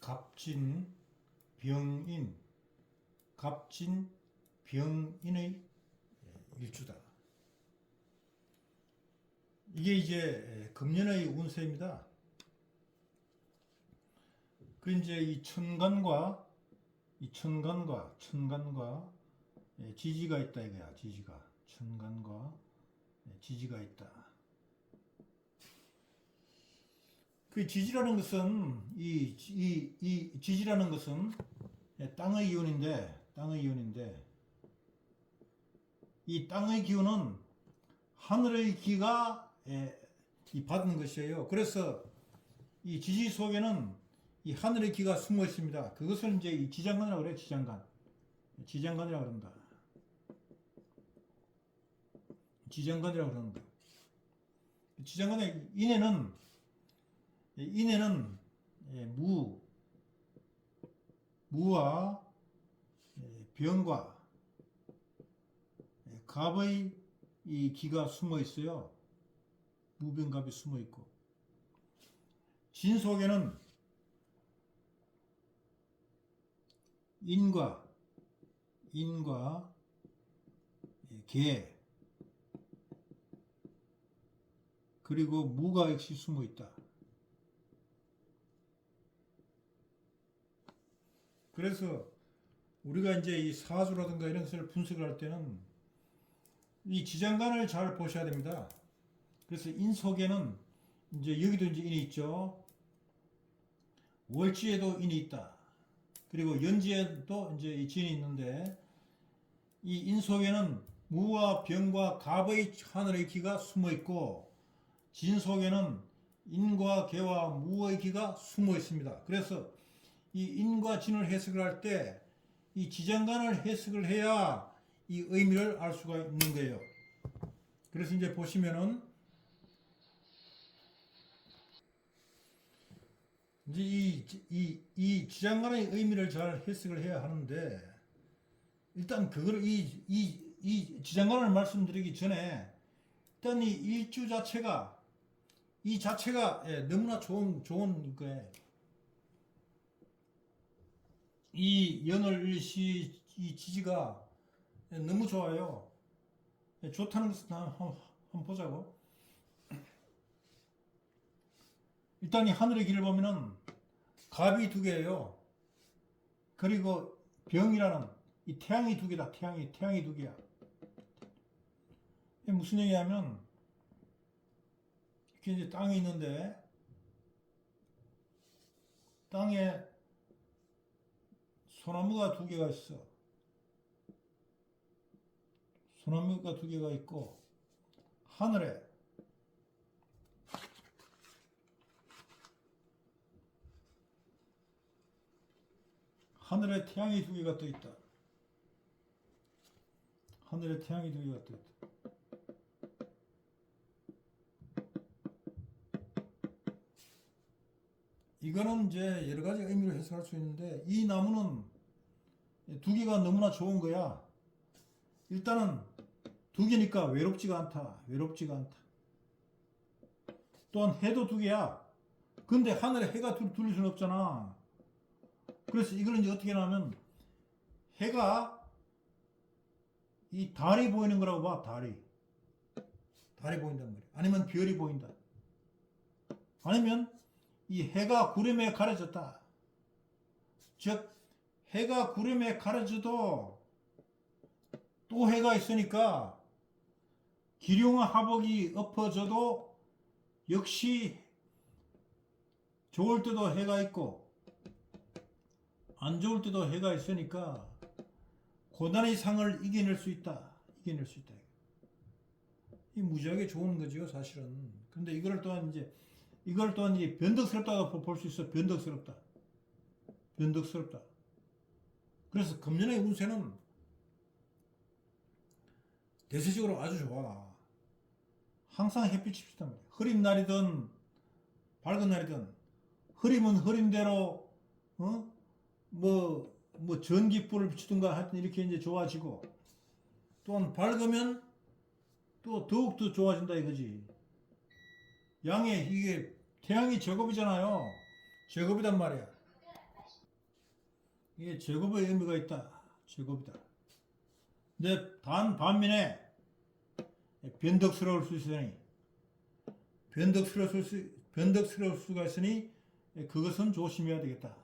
갑진, 병인, 갑진, 병인의 일주다. 이게 이제 금년의 운세입니다. 그 이제 이 천간과 지지가 있다 이거야. 지지가 천간과 지지가 있다. 그 지지라는 것은 이 지지라는 것은 땅의 기운인데 이 땅의 기운은 하늘의 기가 받은 것이에요. 그래서 이 지지 속에는 이 하늘의 기가 숨어 있습니다. 그것을 이제 이 지장간이라고 그래요. 지장간이라고 그런다. 지장간이라고 그러는데 지장간의 인해는 무와 병과 갑의 이 기가 숨어 있어요. 무병갑이 숨어 있고, 진 속에는 인과 개 그리고 무가 역시 숨어 있다. 그래서 우리가 이제 이 사주라든가 이런 것을 분석을 할 때는 이 지장간을 잘 보셔야 됩니다. 그래서 인 속에는 이제 여기도 이제 인이 있죠. 월지에도 인이 있다. 그리고 연지에도 이제 이 진이 있는데 이 인 속에는 무와 병과 갑의 하늘의 기가 숨어 있고 진 속에는 인과 개와 무의 기가 숨어 있습니다. 그래서 이 인과 진을 해석을 할 때 이 지장간을 해석을 해야 이 의미를 알 수가 있는 거예요. 그래서 이제 보시면은 이제 이 지장간의 의미를 잘 해석을 해야 하는데, 일단 그걸 이 지장간을 말씀드리기 전에 일단 이 일주 자체가 너무나 좋은 거예요. 이 연월일시 이 지지가 너무 좋아요. 좋다는 것을 한번 보자고. 일단 이 하늘의 길을 보면은 갑이 두 개예요. 그리고 병이라는 이 태양이 두 개다. 태양이 두 개야. 이게 무슨 얘기냐면 이렇게 이제 땅이 있는데 땅에 소나무가 두 개가 있어. 소나무가 두 개가 있고 하늘에 태양이 두 개가 떠 있다. 하늘에 태양이 두 개가 떠 있다. 이거는 이제 여러 가지 의미로 해석할 수 있는데 이 나무는 두 개가 너무나 좋은 거야. 일단은 두 개니까 외롭지가 않다. 또한 해도 두 개야. 근데 하늘에 해가 둘 수는 없잖아. 그래서 이거는 이제 어떻게 하냐면 해가 이 달이 보이는 거라고 봐. 달이 보인단 말이야. 아니면 별이 보인다. 아니면 이 해가 구름에 가려졌다. 즉 해가 구름에 가려져도 또 해가 있으니까 기륭화 하복이 엎어져도 역시 좋을 때도 해가 있고 안 좋을 때도 해가 있으니까 고난의 상을 이겨낼 수 있다. 이 무지하게 좋은 거죠, 사실은. 근데 이걸 또한 이제 변덕스럽다고 볼 수 있어. 변덕스럽다. 그래서 금년의 운세는 대체적으로 아주 좋아. 항상 햇빛이 비치단 말이야. 흐린 날이든 밝은 날이든 흐리면 흐린 대로 전기불을 비추든가 하여튼 이렇게 이제 좋아지고, 또한 밝으면 또 더욱더 좋아진다 이거지. 양에 이게 태양이 제곱이잖아요. 제곱이단 말이야. 이게 제곱의 의미가 있다. 제곱이다. 근데 반면에 변덕스러울 수 있으니 변덕스러울 수가 있으니 그것은 조심해야 되겠다.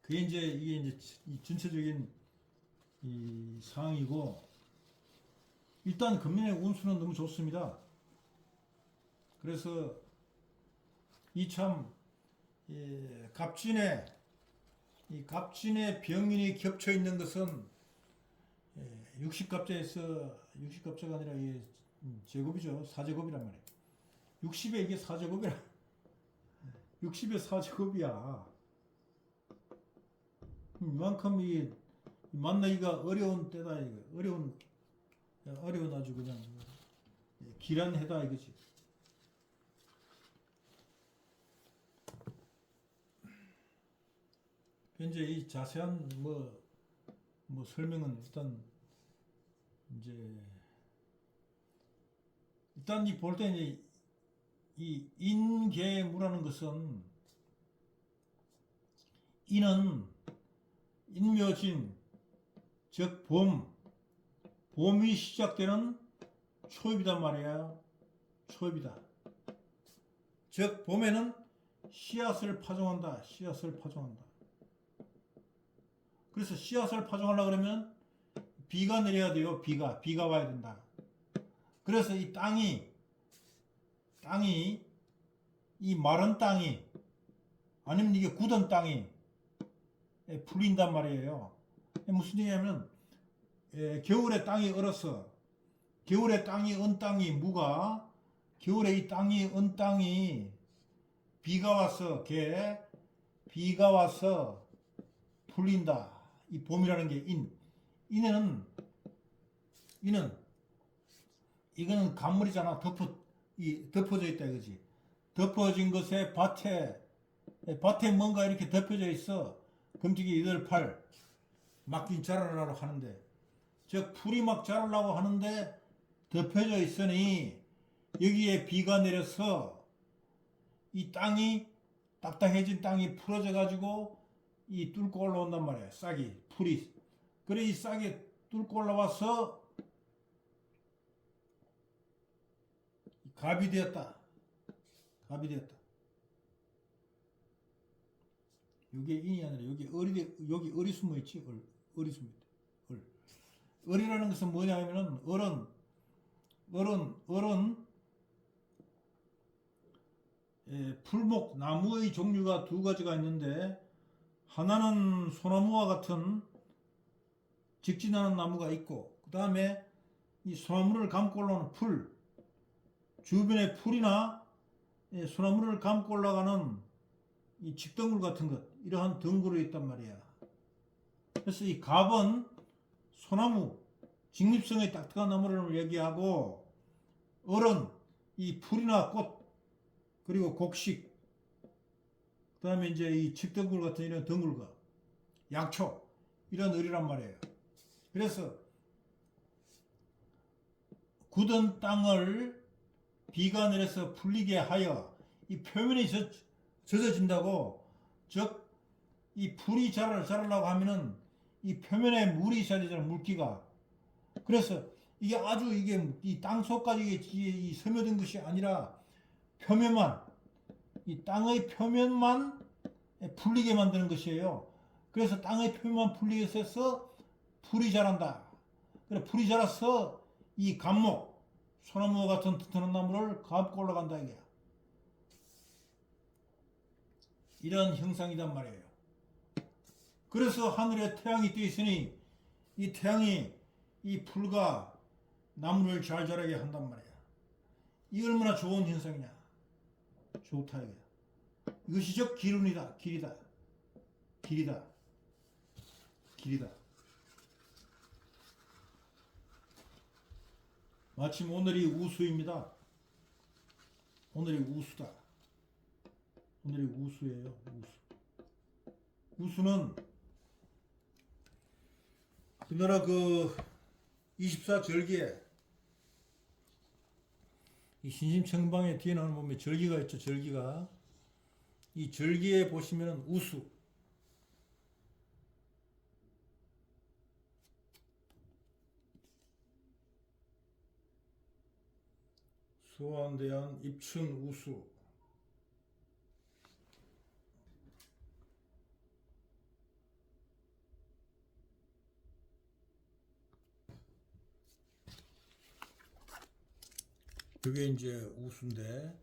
그게 이게 이 전체적인 이 상황이고, 일단 금년의 운수는 너무 좋습니다. 그래서 갑진의 병인이 겹쳐 있는 것은 60갑자가 아니라 이게 제곱이죠. 4제곱이란 말이에요. 60에 이게 4제곱이라 60에 4제곱이야. 이만큼 이 만나기가 어려운 때다. 이거 어려운 아주 그냥 길한 해다 이거지. 현재 이 자세한 설명은 일단 이 볼 때 이 인계무라는 것은 인은 인묘진 즉 봄이 시작되는 초입이단 말이야. 초입이다. 즉 봄에는 씨앗을 파종한다. 그래서 씨앗을 파종하려고 그러면 비가 내려야 돼요. 비가 와야 된다. 그래서 이 땅이 이 마른 땅이 아니면 이게 굳은 땅이 풀린단 말이에요. 무슨 얘기냐면 겨울에 땅이 얼어서 겨울에 땅이 언 땅이 겨울에 이 땅이 언 땅이 비가 와서 풀린다. 이 봄이라는 게 이는 이거는 간물이잖아. 덮어져 있다 이거지. 덮어진 것에 밭에 뭔가 이렇게 덮여져 있어. 금쪽이 8, 막긴 자라려고 하는데, 즉 풀이 막 자라려고 하는데 덮여져 있으니 여기에 비가 내려서 이 땅이 딱딱해진 땅이 풀어져 가지고 이 뚫고 올라온단 말이야. 풀이. 그래 이 싹이 뚫고 올라와서 갑이 되었다. 여기에 인이 아니라 여기 을이 숨어 있지. 을이 숨어 있다. 을이라는 것은 뭐냐면은 을은 풀목 나무의 종류가 두 가지가 있는데, 하나는 소나무와 같은 직진하는 나무가 있고, 그 다음에 이 소나무를 감고 올라오는 풀, 주변에 풀이나 소나무를 감고 올라가는 이 직덩굴 같은 것, 이러한 덩굴이 있단 말이야. 그래서 이 갑은 소나무, 직립성의 딱딱한 나무를 얘기하고, 을은 이 풀이나 꽃, 그리고 곡식, 그 다음에 이제 이 직덩굴 같은 이런 덩굴과 약초, 이런 을이란 말이에요. 그래서 굳은 땅을 비가 내려서 풀리게 하여 이 표면이 젖어진다고. 즉 이 풀이 자라려고 하면은 이 표면에 물이 있어야 되잖아. 물기가. 그래서 이게 이 땅속까지 스며든 것이 아니라 표면만, 이 땅의 표면만 풀리게 만드는 것이에요. 그래서 땅의 표면만 풀리게 해서 풀이 자란다. 그래 풀이 자라서 이 감목, 소나무와 같은 튼튼한 나무를 감고 올라간다 이게야. 이런 형상이란 말이에요. 그래서 하늘에 태양이 떠 있으니 이 태양이 이 풀과 나무를 잘 자라게 한단 말이야. 이 얼마나 좋은 현상이냐. 좋다 이거야. 이것이 즉 길이다. 마침 오늘이 우수입니다. 오늘이 우수다. 오늘이 우수예요. 우수는 우리나라 24절기에 이 신심청방에 뒤에 나오는 보면 절기가 있죠. 절기가 이 절기에 보시면 우수, 수완대한 입춘 우수. 그게 이제 우수인데,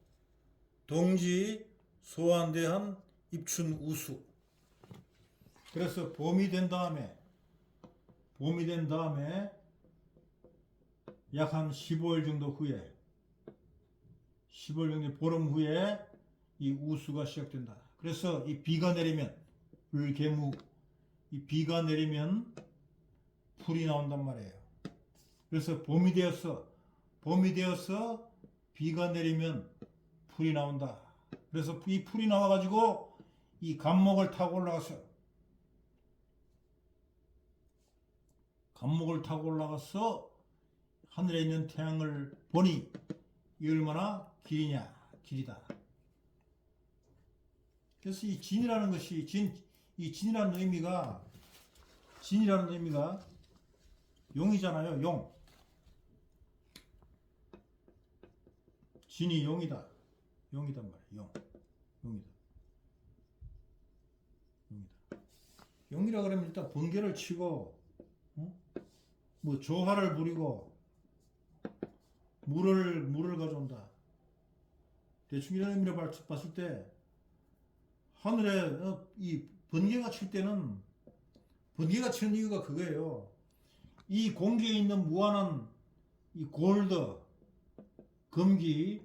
동지 소환대한 입춘 우수. 그래서 봄이 된 다음에 약 한 15일 정도 후에 15일 정도 보름 후에 이 우수가 시작된다. 그래서 이 비가 내리면 불개무, 이 비가 내리면 풀이 나온단 말이에요. 그래서 봄이 되어서 비가 내리면 풀이 나온다. 그래서 이 풀이 나와가지고 이 감목을 타고 올라가서 하늘에 있는 태양을 보니 이 얼마나 길이다. 그래서 이 진이라는 것이 이 진이라는 의미가 용이잖아요. 용. 진이 용이다. 용이단 말이에요. 용이다. 용이라 그러면 일단 번개를 치고 뭐 조화를 부리고 물을 가져온다. 대충 이런 의미로 봤을 때 하늘에 이 번개가 치는 이유가 그거예요. 이 공기에 있는 무한한 이 골드, 금기,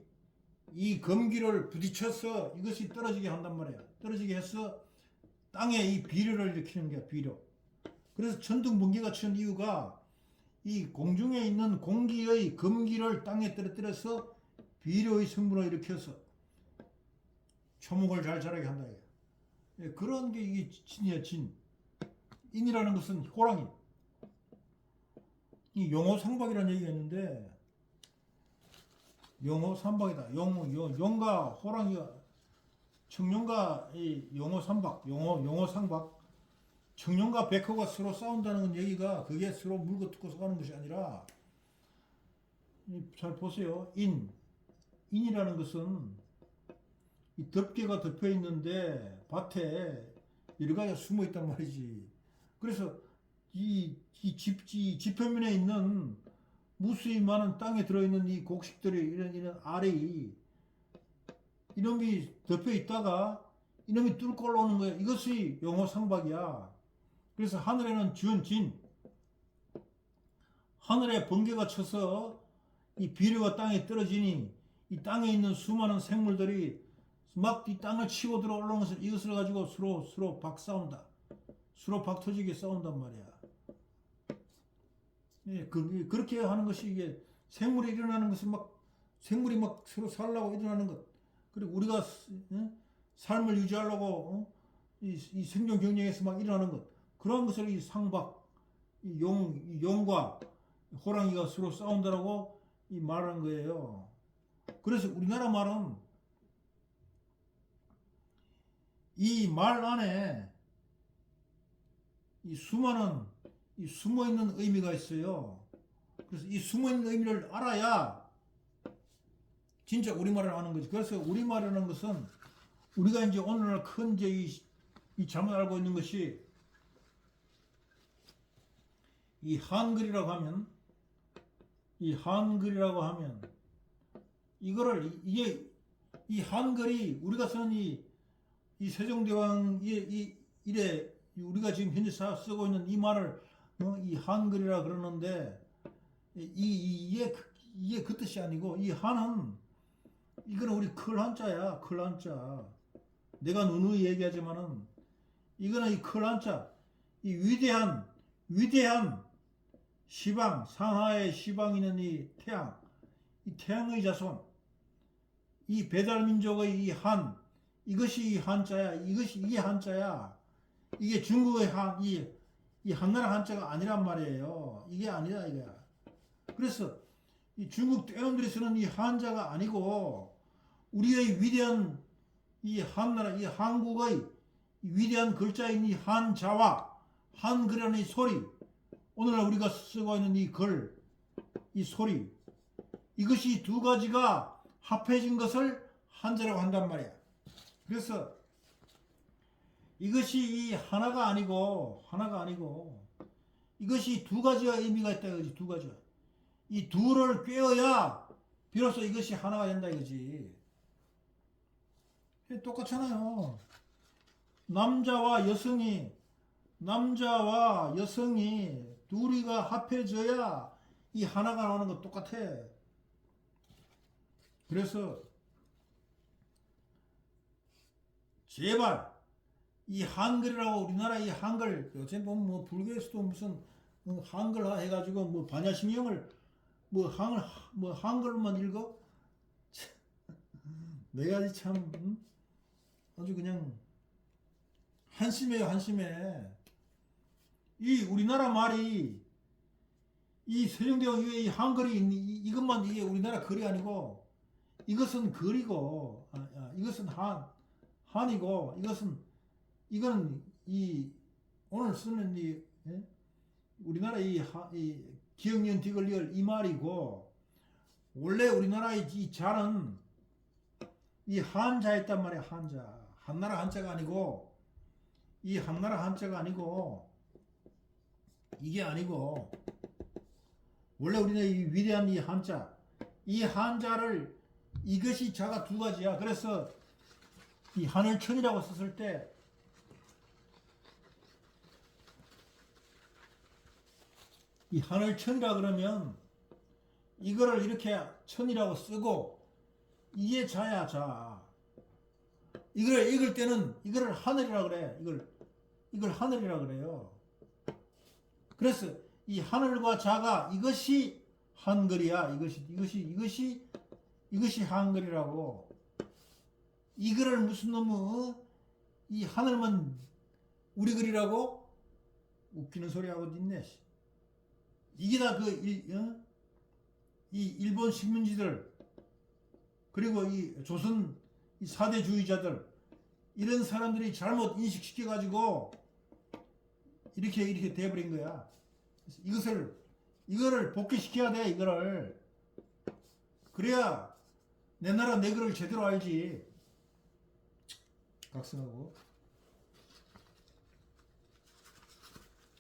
이 금기를 부딪혀서 이것이 떨어지게 한단 말이야. 떨어지게 해서 땅에 이 비료를 일으키는 거야. 비료. 그래서 천둥 번개가 치는 이유가 이 공중에 있는 공기의 금기를 땅에 떨어뜨려서 비료의 성분을 일으켜서 초목을 잘 자라게 한다. 예, 그런 게 이게 진이야. 진. 인이라는 것은 호랑이. 이 용호상박이라는 얘기가 있는데 용호삼박이다. 용과 호랑이가 청룡과 이 용호삼박, 용호상박, 청룡과 백호가 서로 싸운다는 얘기가 그게 서로 물고 뜯고 싸우는 것이 아니라 잘 보세요. 인이라는 것은 이 덮개가 덮여 있는데 밭에 여러 가지가 숨어 있단 말이지. 그래서 이 지표면에 있는 무수히 많은 땅에 들어있는 이 곡식들이 이런 알이 이놈이 덮여 있다가 이놈이 뚫고 올라오는 거야. 이것이 용호상박이야. 그래서 하늘에는 진, 하늘에 번개가 쳐서 이 비료가 땅에 떨어지니 이 땅에 있는 수많은 생물들이 막 이 땅을 치고 들어 올라오는 것을 이것을 가지고 서로 박 싸운다. 서로 박 터지게 싸운단 말이야. 예, 그렇게 하는 것이 이게 생물이 일어나는 것은 생물이 서로 살라고 일어나는 것. 그리고 우리가 삶을 유지하려고 이 생존 경쟁에서 일어나는 것. 그런 것을 이 상박, 용과 호랑이가 서로 싸운다라고 이 말하는 거예요. 그래서 우리나라 말은 이 말 안에 이 수많은 이 숨어있는 의미가 있어요. 그래서 이 숨어있는 의미를 알아야 진짜 우리말을 아는 거지. 그래서 우리말이라는 것은 우리가 이제 오늘날 큰 이제 이 잘못 알고 있는 것이 이 한글이라고 하면 이거를 이 한글이 우리가 쓰는 이 세종대왕 이래 우리가 지금 현재 쓰고 있는 이 말을 이 한글이라 그러는데 이게 그 뜻이 아니고 이 한은 이거는 우리 클 한자야. 클 한자. 내가 누누이 얘기하지만은 이거는 이 클 한자. 이 위대한 시방, 상하의 시방이 있는 이 태양의 자손, 이 배달민족의 이 한, 이것이 이 한자야. 이게 한자야. 이게 중국의 이 한나라 한자가 아니란 말이에요. 이게 아니라 이거야. 그래서 이 중국 떼놈들이 쓰는 이 한자가 아니고 우리의 위대한 이 한나라, 이 한국의 위대한 글자인 이 한자와 한글이라는 이 소리, 오늘날 우리가 쓰고 있는 이 글, 이 소리, 이것이 두 가지가 합해진 것을 한자라고 한단 말이야. 그래서 이것이 이 하나가 아니고 이것이 두 가지가 의미가 있다 이거지. 두 가지가. 이 둘을 꿰어야 비로소 이것이 하나가 된다 이거지. 똑같잖아요. 남자와 여성이 둘이가 합해져야 이 하나가 나오는 거 똑같아. 그래서 제발 이 한글이라고 우리나라 이 한글 요새 보면 뭐 불교에서도 무슨 한글 해가지고 뭐 반야심경을 뭐 한글로만 읽어? 내가 참 아주 그냥 한심해요, 한심해. 이 우리나라 말이 이 세종대왕 이후에 이 한글이 이것만 이게 우리나라 글이 아니고 이것은 글이고 이것은 한이고 이거는 이 오늘 쓰는 이 우리나라 이 기억년 디글리얼 이 말이고 원래 우리나라의 이 자는 이 한자였단 말이야. 한자. 한나라 한자가 아니고 이 한나라 한자가 아니고 이게 아니고 원래 우리나라 이 위대한 이 한자 이 한자를 이것이 자가 두 가지야. 그래서 이 하늘천이라고 썼을 때 이 하늘천이라 그러면 이거를 이렇게 천이라고 쓰고 이게 자야 자. 이걸 읽을 때는 이거를 하늘이라 그래. 이걸 하늘이라 그래요. 그래서 이 하늘과 자가 이것이 한글이야. 이것이 한글이라고. 이거를 무슨 놈의 이 하늘만 우리 글이라고 웃기는 소리 하고 있네. 이게 다 이 일본 식민지들 그리고 이 조선 이 사대주의자들 이런 사람들이 잘못 인식시켜 가지고 이렇게 돼버린 거야. 그래서 이거를 복귀시켜야 돼. 이거를 그래야 내 나라 내 글을 제대로 알지. 각성하고.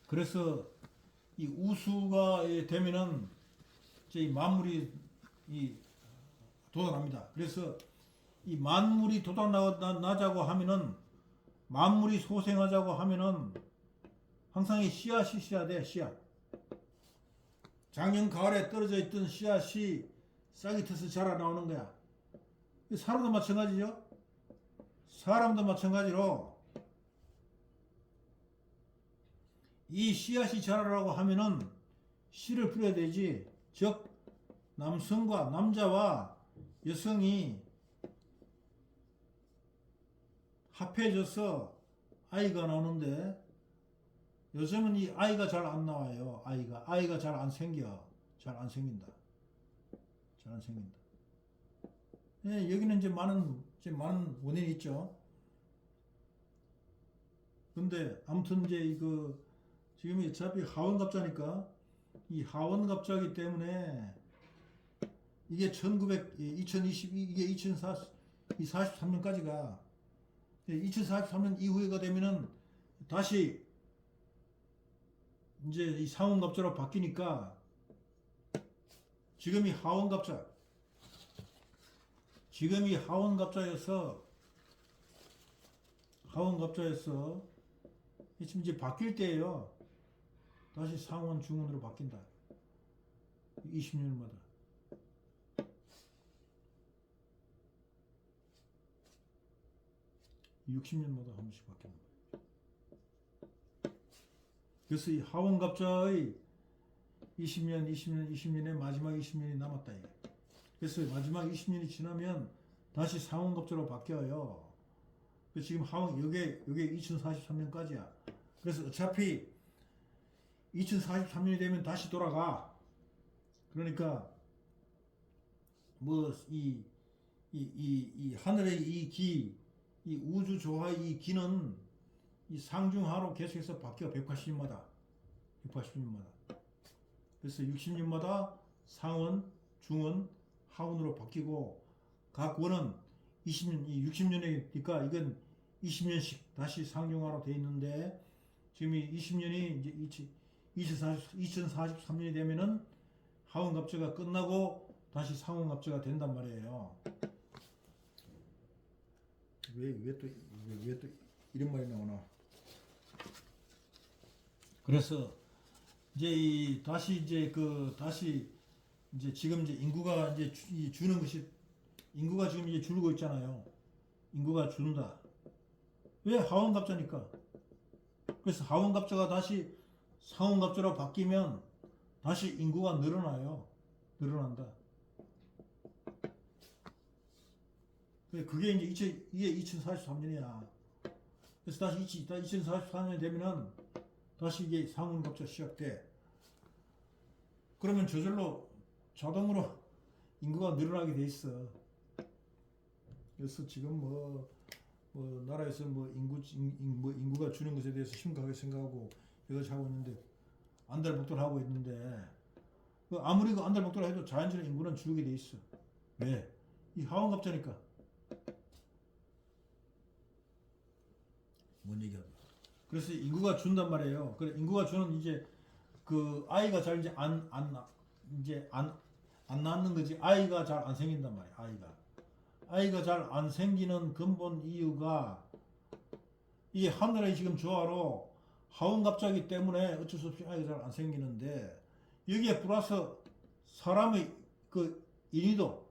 그래서 이 우수가 되면은 이제 만물이 돋아납니다. 그래서 이 만물이 돋아나자고 하면은 만물이 소생하자고 하면은 항상 이 씨앗이 있어야 돼. 씨앗. 작년 가을에 떨어져 있던 씨앗이 싹이 트서 자라나오는 거야. 사람도 마찬가지죠. 사람도 마찬가지로 이 씨앗이 자라라고 하면은 씨를 뿌려야 되지. 즉 남자와 여성이 합해져서 아이가 나오는데 요즘은 이 아이가 잘 안 나와요. 아이가 잘 안 생겨. 잘 안 생긴다. 예, 여기는 이제 많은 원인이 있죠. 근데 아무튼 이제 지금 어차피 하원갑자니까 이 하원갑자이기 때문에 이게 2022 이게 2043년까지가 2043년 이후가 되면은 다시 이제 이 상원갑자로 바뀌니까 지금이 하원갑자여서 지금 이제 바뀔 때예요. 다시 상원 중원으로 바뀐다. 20년마다. 이 60년마다 한 번씩 바뀌는 거예요. 그래서 이 하원갑자의 20년의 마지막 20년이 남았다. 이게. 그래서 마지막 20년이 지나면 다시 상원갑자로 바뀌어요. 그래서 지금 요게 2043년까지야. 그래서 어차피 2043년이 되면 다시 돌아가. 그러니까 뭐 이 하늘의 이 기 이 우주 조화의 이 기는 이 상중하로 계속해서 바뀌어 180년마다. 180년마다. 그래서 60년마다 상원, 중원, 하원으로 바뀌고 각 원은 20년, 이 60년이니까 이건 20년씩 다시 상중하로 돼 있는데 지금 이 20년이 이제 2043년이 되면은 하원갑제가 끝나고 다시 상원갑제가 된단 말이에요. 왜 또 이런 말이 나오나? 그래서 이제 다시 이제 지금 이제 인구가 이제 주는 것이 인구가 지금 이제 줄고 있잖아요. 인구가 준다. 왜? 하원갑자니까. 그래서 하원갑자가 다시 상원갑자로 바뀌면 다시 인구가 늘어나요. 늘어난다. 그게 이제 이게 2043년이야. 그래서 다시 2044년이 되면은 다시 이게 상원갑자 시작돼. 그러면 저절로 자동으로 인구가 늘어나게 돼 있어. 그래서 지금 뭐 나라에서 인구가 주는 것에 대해서 심각하게 생각하고 이것이 하고 있는데 안달복달하고 있는데 아무리 그 안달복달 해도 자연스러운 인구는 줄게 돼 있어. 왜? 이 하원갑자니까. 뭔 얘기야? 그래서 인구가 준단 말이에요. 그래 인구가 주는 이제 그 아이가 잘 이제 안 낳는 거지. 아이가 잘 안 생긴단 말이야. 아이가 잘 안 생기는 근본 이유가 이 하늘의 지금 조화로 하원갑자기 때문에 어쩔 수 없이 아이가 잘 안 생기는데 여기에 플러스 사람의 그 인위도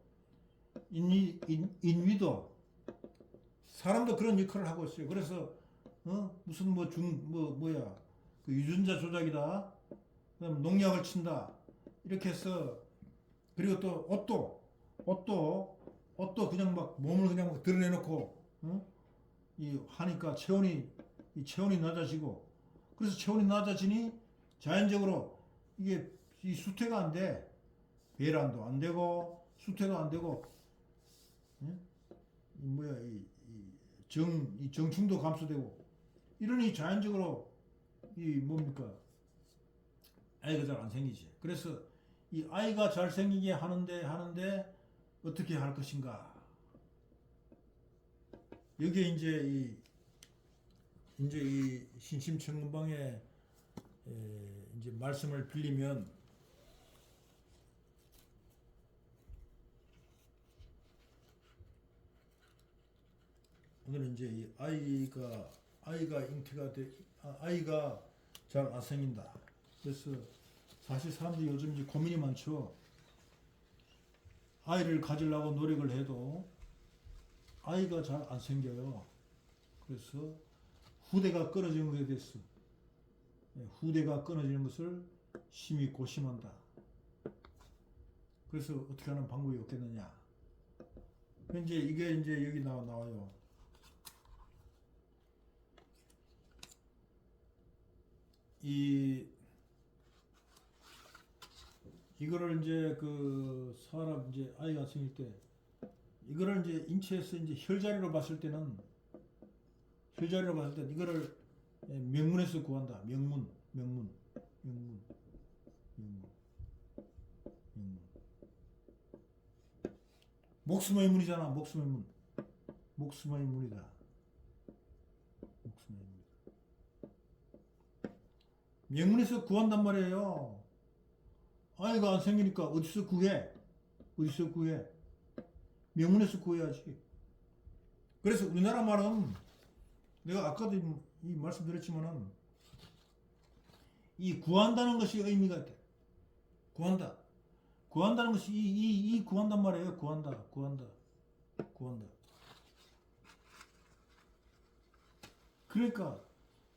사람도 그런 역할을 하고 있어요. 그래서 무슨 그 유전자 조작이다. 그다음 농약을 친다. 이렇게 해서 그리고 또 옷도 그냥 막 몸을 그냥 막 드러내놓고 이 하니까 체온이 낮아지고 그래서 체온이 낮아지니 자연적으로 이게 이 수태가 안 돼. 배란도 안 되고 수태도 안 되고 이 정충도 감소되고 이러니 자연적으로 이 뭡니까 아이가 잘 안 생기지. 그래서 이 아이가 잘 생기게 하는데 어떻게 할 것인가? 여기에 이제 이 신심천문방에 이제 말씀을 빌리면 오늘은 이제 이 아이가 잉태가 아이가 잘 안 생긴다. 그래서 사실 사람들이 요즘 이제 고민이 많죠. 아이를 가지려고 노력을 해도 아이가 잘 안 생겨요. 그래서 후대가 끊어지는 것에 대해서 후대가 끊어지는 것을 심히 고심한다. 그래서 어떻게 하는 방법이 없겠느냐. 이게 이제 여기 나와요. 이거를 이제 그 사람 이제 아이가 생길 때 이거를 이제 인체에서 이제 혈자리로 봤을 때는 이거를 명문에서 구한다. 명문. 목숨의 문이잖아. 목숨의 문이다. 목숨의 문이다. 명문에서 구한단 말이에요. 아이가 안 생기니까 어디서 구해? 명문에서 구해야지. 그래서 우리나라 말은 내가 아까도 이 말씀드렸지만은 이 구한다는 것이 의미가 있대. 구한다는 것이 이 구한단 말이에요. 구한다. 그러니까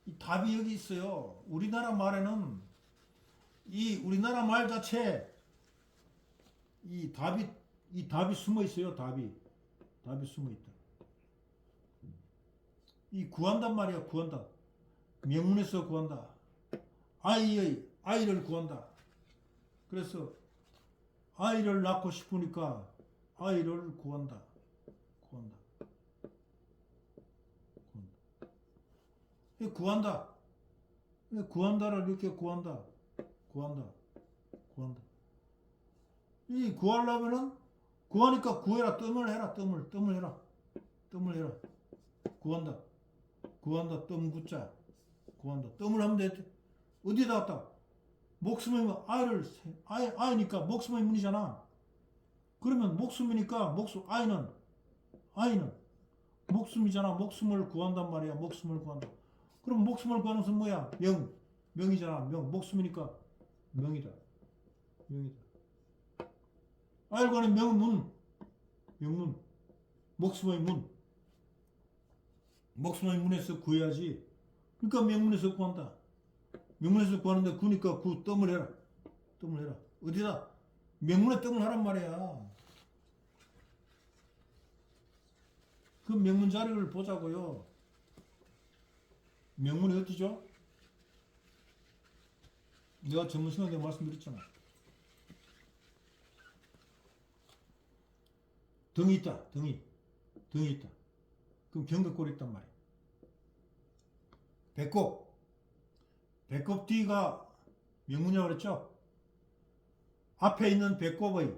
이 답이 여기 있어요. 우리나라 말에는 이 우리나라 말 자체 이 답이 숨어 있어요. 답이 숨어 있다. 이 구한단 말이야. 구한다. 명문에서 구한다. 아이를 구한다. 그래서 아이를 낳고 싶으니까 아이를 구한다. 구한다. 구한다를 이렇게 구한다. 구한다. 구한다. 이 구하려면은 구하니까 구해라. 뜸을 해라. 뜸을 해라. 뜸을 해라. 구한다. 구한다. 뜸 구자. 구한다. 뜸을 하면 돼. 어디다 갖다? 목숨의 아이니까 목숨의 문이잖아. 그러면 목숨이니까 아이는 목숨이잖아. 목숨을 구한단 말이야. 목숨을 구한다. 그럼 목숨을 구하는 것은 뭐야? 명이잖아. 목숨이니까 명이다. 알고 하는 명문. 목숨의 문. 목숨의 문에서 구해야지. 그러니까 명문에서 구한다. 명문에서 구하는데 구니까 뜸을 해라. 어디다? 명문에 뜸을 하란 말이야. 그 명문 자료를 보자고요. 명문이 어디죠? 내가 전문 시간에 말씀드렸잖아. 등이 있다. 등이 있다. 그럼 경계골이 있단 말이야. 배꼽 뒤가 명문이라고 그랬죠? 앞에 있는 배꼽의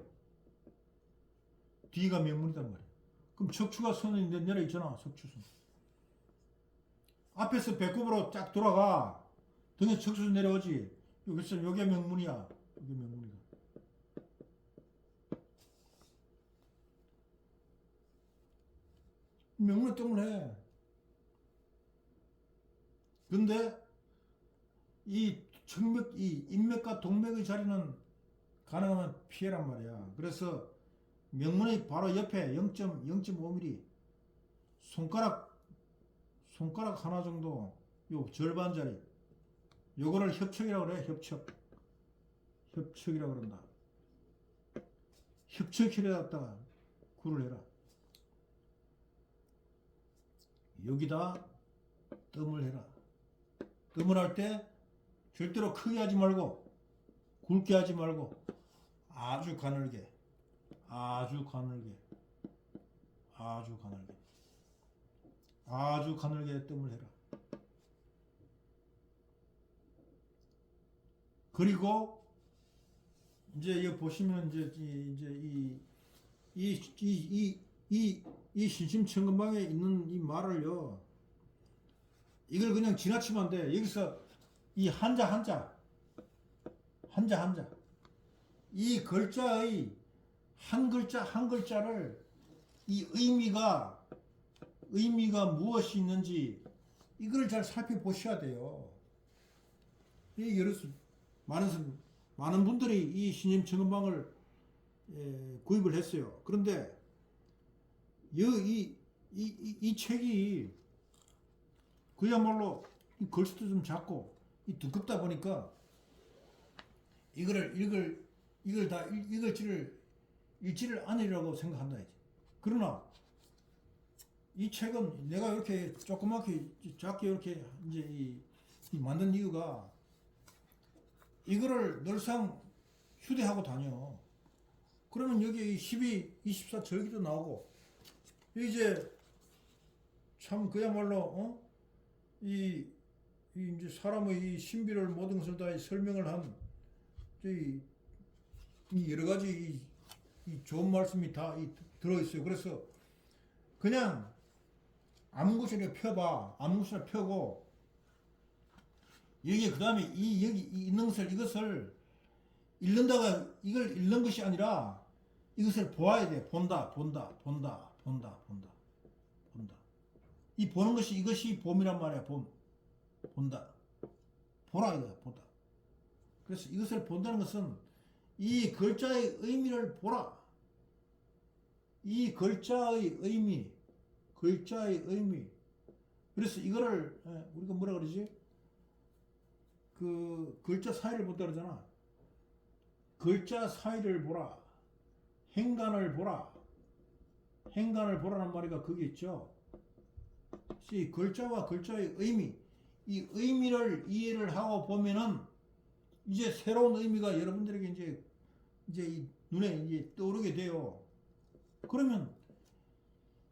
뒤가 명문이단 말이야. 그럼 척추가 선이 내려 있잖아. 척추선. 앞에서 배꼽으로 쫙 돌아가. 등에 척추선 내려오지. 여기서 요게 명문이야. 요게 명문이다. 명문에 뜸을 해. 근데 이 인맥과 동맥의 자리는 가능하면 피해란 말이야. 그래서 명문의 바로 옆에 0.5mm 손가락 하나 정도 요 절반 자리 요거를 협척이라고 그래. 협척이라고 그런다. 협척혈에 갖다가 구를 해라. 여기다 뜸을 해라. 뜸을 할 때 절대로 크게 하지 말고 굵게 하지 말고 아주 가늘게 뜸을 해라. 그리고 이제 여기 보시면 이 신심천근방에 있는 이 말을요. 이걸 그냥 지나치면 안 돼. 여기서 이 한자 이 글자의 한 글자를 이 의미가 무엇이 있는지 이걸 잘 살펴보셔야 돼요. 이 많은 분들이 이 신심천근방을 구입을 했어요. 그런데 이 책이 그야말로 이 글씨도 좀 작고 이 두껍다 보니까 이걸 다 읽지를 않으리라고 생각한다 이제. 그러나 이 책은 내가 이렇게 조그맣게 작게 이렇게 이제 이 만든 이유가 이거를 늘상 휴대하고 다녀. 그러면 여기 12, 24 절기도 나오고 이제 참 그야말로 이제 사람의 이 신비를 모든 것을 다 설명을 한 이 여러 가지 이 좋은 말씀이 다 들어 있어요. 그래서 그냥 아무 곳이나 펴봐. 아무 곳이나 펴고 여기 그 다음에 여기 있는 것을 이것을 읽는다가 이걸 읽는 것이 아니라 이것을 보아야 돼. 본다. 이 보는 것이 이것이 봄이란 말이야. 본다. 보라 이거야. 보다. 그래서 이것을 본다는 것은 이 글자의 의미를 보라. 이 글자의 의미. 그래서 이거를 우리가 뭐라 그러지? 그 글자 사이를 본다 그러잖아. 글자 사이를 보라. 행간을 보라는 말이가 그게 있죠. 이 글자와 글자의 의미, 이 의미를 이해를 하고 보면은 이제 새로운 의미가 여러분들에게 이제 이 눈에 이제 떠오르게 돼요. 그러면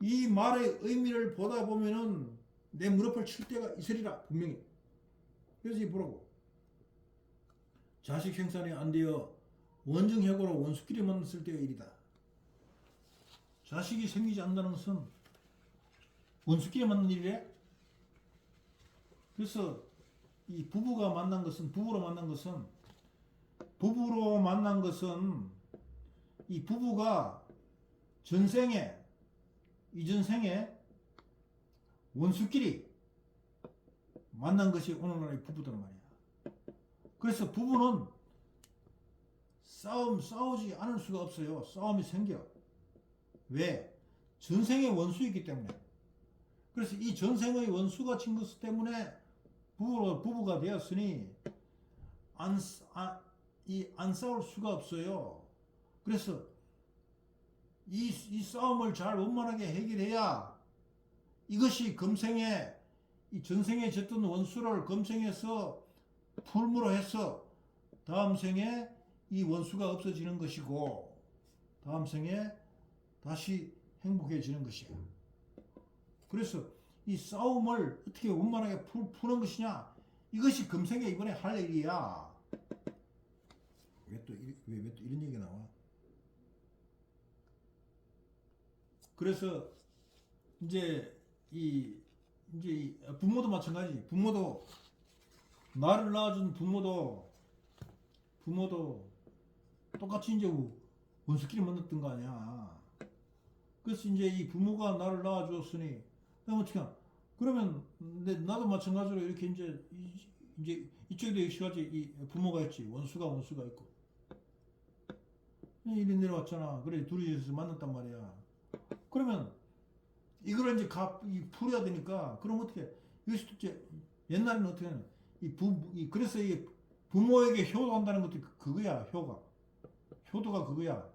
이 말의 의미를 보다 보면은 내 무릎을 칠 때가 있으리라 분명히. 그래서 이 보라고. 자식 생산이 안 되어 원정해고로 원수끼리 만났을 때의 일이다. 자식이 생기지 않는다는 것은 원수끼리 만난 일이래. 그래서 이 부부로 만난 것은 이 부부가 이전생에 원수끼리 만난 것이 오늘날의 부부들 말이야. 그래서 부부는 싸우지 않을 수가 없어요. 싸움이 생겨. 왜? 전생의 원수이기 때문에. 그래서 이 전생의 원수가 친 것 때문에 부부가 되었으니 안 싸울 수가 없어요. 그래서 이 싸움을 잘 원만하게 해결해야 이것이 이 전생에 졌던 원수를 금생에서 풀무로 해서 다음 생에 이 원수가 없어지는 것이고 다음 생에 다시 행복해지는 것이야. 그래서 이 싸움을 어떻게 원만하게 푸는 것이냐, 이것이 금생에 이번에 할 일이야. 왜 또 이런 얘기가 나와? 그래서 이제 부모도 마찬가지. 부모도 나를 낳아준 부모도 똑같이 이제 원수끼리 만났던 거 아니야. 그래서 이제 이 부모가 나를 낳아주었으니 그럼 어떻게 하나? 그러면 나도 마찬가지로 이렇게 이제 이쪽에도 역시같이 이 부모가 있지. 원수가 있고 이리 내려왔잖아. 그래 둘이 있어서 만났단 말이야. 그러면 이걸 이제 풀어야 되니까 그럼 어떻게? 이것이 이제 옛날에는 어떻게 하냐? 그래서 이 부모에게 효도한다는 것도 그거야. 효도가 그거야.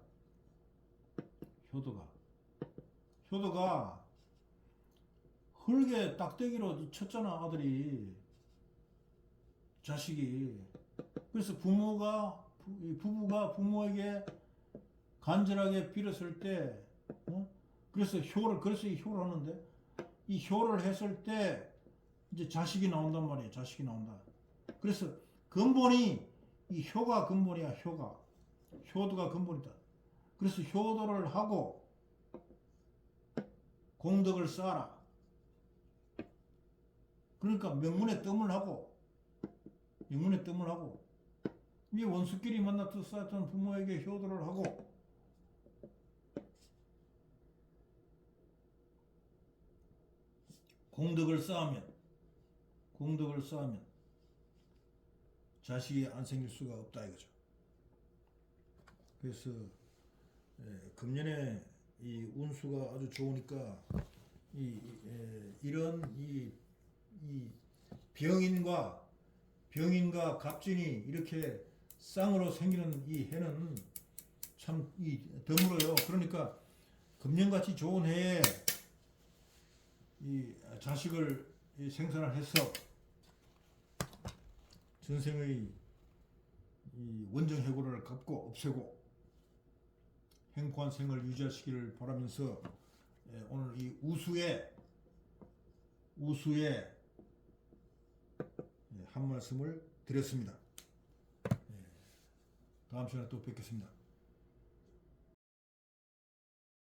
효도가 흙에 딱대기로 쳤잖아, 아들이. 자식이. 그래서 부부가 부모에게 간절하게 빌었을 때, 그래서 이 효를 하는데, 이 효를 했을 때, 이제 자식이 나온단 말이에요. 자식이 나온다. 그래서 이 효가 근본이야, 효도가 근본이다. 그래서 효도를 하고, 공덕을 쌓아라. 그러니까 명문의 뜸을 하고 이 원수끼리 만나서 쌓았던 부모에게 효도를 하고 공덕을 쌓으면 자식이 안 생길 수가 없다 이거죠. 그래서 금년에 이 운수가 아주 좋으니까 이런 병인과 갑진이 이렇게 쌍으로 생기는 이 해는 참 드물어요. 그러니까 금년같이 좋은 해에 이 자식을 생산을 해서 전생의 이 원정해고를 갚고 없애고 행복한 생을 유지하시기를 바라면서 오늘 이 우수의 한 말씀을 드렸습니다. 다음 시간에 또 뵙겠습니다.